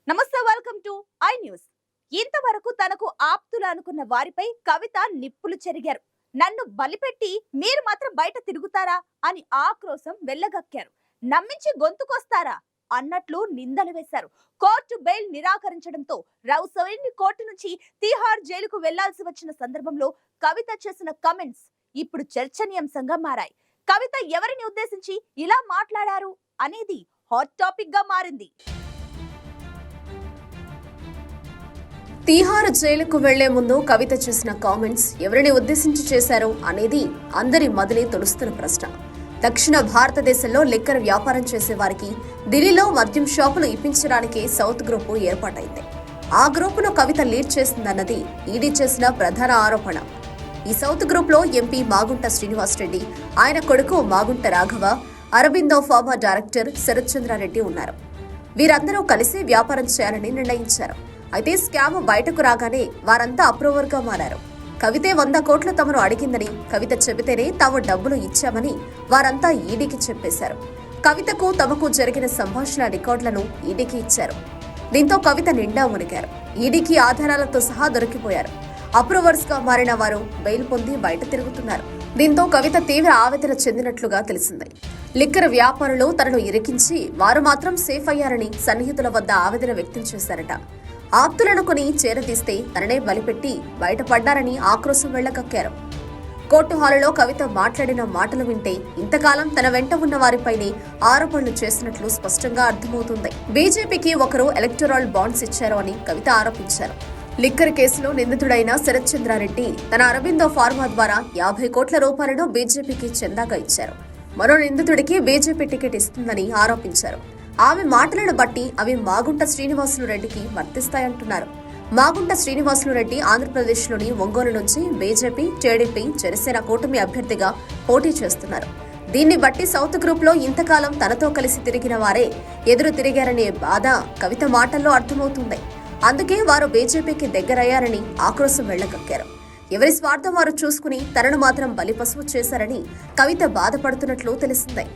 నమస్తే, welcome to I news. ఇంతవరకు తనకు ఆప్తులు అనుకున్న వారిపై కవిత నిప్పులు చెరిగారు. నన్ను బలిపెట్టి మీరు మాత్రం బయట తిరుగుతారా అని ఆక్రోశం వెళ్లగక్కారు. నమ్మించి గొంతుకొస్తారా అన్నట్లు నిందలు వేశారు. కోర్టు బెయిల్ నిరాకరించడంతో రౌసవేణి కోర్టు నుంచి తీహార్ జైలుకు వెళ్లాల్సి వచ్చిన సందర్భంలో కవిత చేసిన కమెంట్స్ ఇప్పుడు చర్చనీయాంశంగా మారాయి. కవిత ఎవరిని ఉద్దేశించి ఇలా మాట్లాడారు అనేది హాట్ టాపిక్ గా మారింది. తీహార్ జైలుకు వెళ్లే ముందు కవిత చేసిన కామెంట్స్ ఎవరిని ఉద్దేశించి చేశారో అనేది అందరి మదిలి తొలుస్తున్న ప్రశ్న. దక్షిణ భారతదేశంలో లిక్కర్ వ్యాపారం చేసే వారికి ఢిల్లీలో మద్యం షాపులు ఇప్పించడానికి సౌత్ గ్రూపు ఏర్పాటైంది. ఆ గ్రూపును కవిత లీడ్ చేసిందన్నది ఈడీ చేసిన ప్రధాన ఆరోపణ. ఈ సౌత్ గ్రూప్ లో ఎంపీ మాగుంట శ్రీనివాసరెడ్డి, ఆయన కొడుకు మాగుంట రాఘవ, అరబిందో ఫార్మా డైరెక్టర్ శరత్ చంద్రారెడ్డి ఉన్నారు. వీరందరూ కలిసి వ్యాపారం చేయాలని నిర్ణయించారు. అయితే స్కామ్ బయటకు రాగానే వారంతా అప్రూవర్ గా మారారు. కవితే 100 కోట్లు తమను అడిగిందని కవిత చెబితేనే తాము డబ్బులు ఇచ్చామని వారంతా ఈడీకి చెప్పేశారు. కవితకు తమకు జరిగిన సంభాషణ రికార్డులను ఈడీకి ఇచ్చారు. దీంతో కవిత నిండా మునిగారు. ఈడీకి ఆధారాలతో సహా దొరికిపోయారు. అప్రూవర్స్ గా మారిన వారు బెయిల్ పొంది బయట తిరుగుతున్నారు. దీంతో కవిత తీవ్ర ఆవేదన చెందినట్లుగా తెలిసింది. లిక్కర్ వ్యాపారులు తనను ఇరికించి వారు మాత్రం సేఫ్ అయ్యారని సన్నిహితుల వద్ద ఆవేదన వ్యక్తం చేశారట. ఆప్తులనుకుని చేరదీస్తే తననే బలిపెట్టి బయటపడ్డారని ఆక్రోశం వెళ్లగక్కారు. కోర్టు హాలులో కవిత మాట్లాడిన మాటలు వింటే ఇంతకాలం తన వెంట ఉన్న వారిపైనే ఆరోపణలు చేసినట్లు స్పష్టంగా అర్థమవుతుంది. బీజేపీకి ఒకరు ఎలక్టోరల్ బాండ్స్ ఇచ్చారు అని కవిత ఆరోపించారు. లిక్కర్ కేసులో నిందితుడైన శరత్ చంద్రారెడ్డి తన అరబిందో ఫార్మా ద్వారా 50 కోట్ల రూపాయలను బీజేపీకి చందాగా ఇచ్చారు. మరో నిందితుడికి బీజేపీ టికెట్ ఇస్తుందని ఆరోపించారు. ఆమె మాటలను బట్టి అవి మాగుంట శ్రీనివాసులు రెడ్డికి వర్తిస్తాయంటున్నారు. మాగుంట శ్రీనివాసులు రెడ్డి ఆంధ్రప్రదేశ్లోని ఒంగోలు నుంచి బీజేపీ, టీడీపీ, జనసేన కూటమి అభ్యర్థిగా పోటీ చేస్తున్నారు. దీన్ని బట్టి సౌత్ గ్రూప్ లో ఇంతకాలం తనతో కలిసి తిరిగిన వారే ఎదురు తిరిగారనే బాధ కవిత మాటల్లో అర్థమవుతుంది. అందుకే వారు బీజేపీకి దగ్గరయ్యారని ఆక్రోశం వెళ్లగక్కారు. ఎవరి స్వార్థం వారు చూసుకుని తనను మాత్రం బలిపశువు చేశారని కవిత బాధపడుతున్నట్లు తెలిసింది.